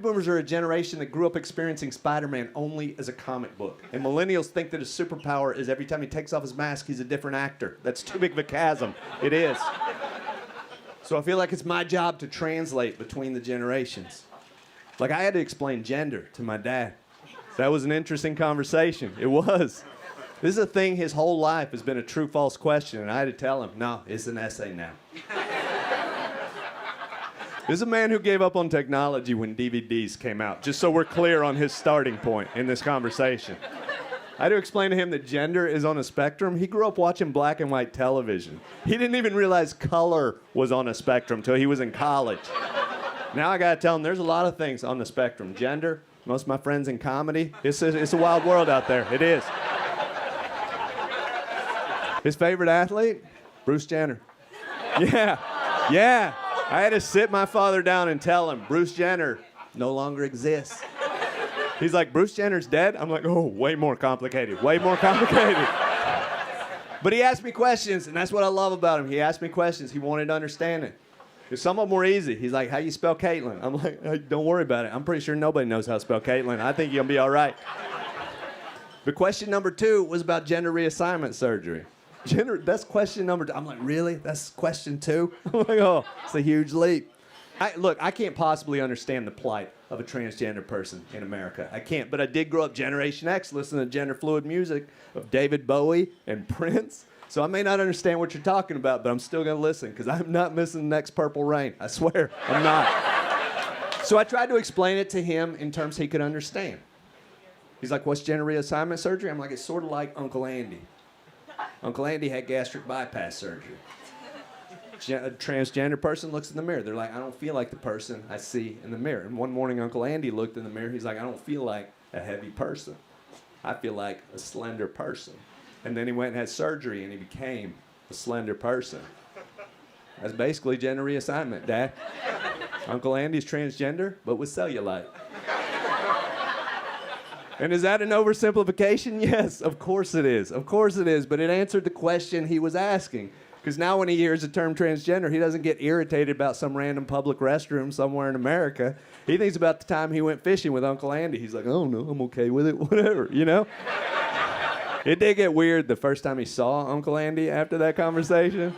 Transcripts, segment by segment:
Boomers are a generation that grew up experiencing Spider-Man only as a comic book. And millennials think that his superpower is every time he takes off his mask, he's a different actor. That's too big of a chasm. It is. So I feel like it's my job to translate between the generations. Like, I had to explain gender to my dad. That was an interesting conversation. It was. This is a thing his whole life has been a true-false question, and I had to tell him, no, it's an essay now. This is a man who gave up on technology when DVDs came out, just so we're clear on his starting point in this conversation. I had to explain to him that gender is on a spectrum. He grew up watching black and white television. He didn't even realize color was on a spectrum till he was in college. Now I gotta tell him there's a lot of things on the spectrum. Gender, most of my friends in comedy, it's a wild world out there. It is. His favorite athlete? Bruce Jenner. Yeah. I had to sit my father down and tell him, Bruce Jenner no longer exists. He's like, Bruce Jenner's dead? I'm like, oh, way more complicated, way more complicated. But he asked me questions, and that's what I love about him. He asked me questions. He wanted to understand it. Some of them were easy. He's like, how you spell Caitlin? I'm like, hey, don't worry about it. I'm pretty sure nobody knows how to spell Caitlin. I think you'll be all right. But question number 2 was about gender reassignment surgery. That's question number 2. I'm like, really? That's question 2? I'm like, oh, it's a huge leap. Look, I can't possibly understand the plight of a transgender person in America. I can't, but I did grow up Generation X, listening to gender fluid music of David Bowie and Prince. So I may not understand what you're talking about, but I'm still going to listen because I'm not missing the next Purple Rain. I swear, I'm not. So I tried to explain it to him in terms he could understand. He's like, what's gender reassignment surgery? I'm like, it's sort of like Uncle Andy. Uncle Andy had gastric bypass surgery. A transgender person looks in the mirror. They're like, I don't feel like the person I see in the mirror. And one morning, Uncle Andy looked in the mirror. He's like, I don't feel like a heavy person. I feel like a slender person. And then he went and had surgery, and he became a slender person. That's basically gender reassignment, Dad. Uncle Andy's transgender, but with cellulite. And is that an oversimplification? Yes, of course it is. Of course it is. But it answered the question he was asking. Because now when he hears the term transgender, he doesn't get irritated about some random public restroom somewhere in America. He thinks about the time he went fishing with Uncle Andy. He's like, oh, no, I'm okay with it, whatever, you know? It did get weird the first time he saw Uncle Andy after that conversation.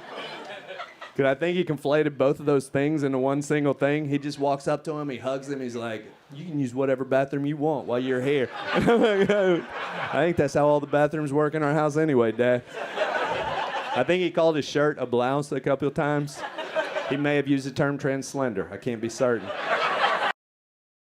Because I think he conflated both of those things into one single thing. He just walks up to him, he hugs him, he's like, you can use whatever bathroom you want while you're here. And I'm like, oh, I think that's how all the bathrooms work in our house anyway, Dad. I think he called his shirt a blouse a couple of times. He may have used the term trans slender. I can't be certain.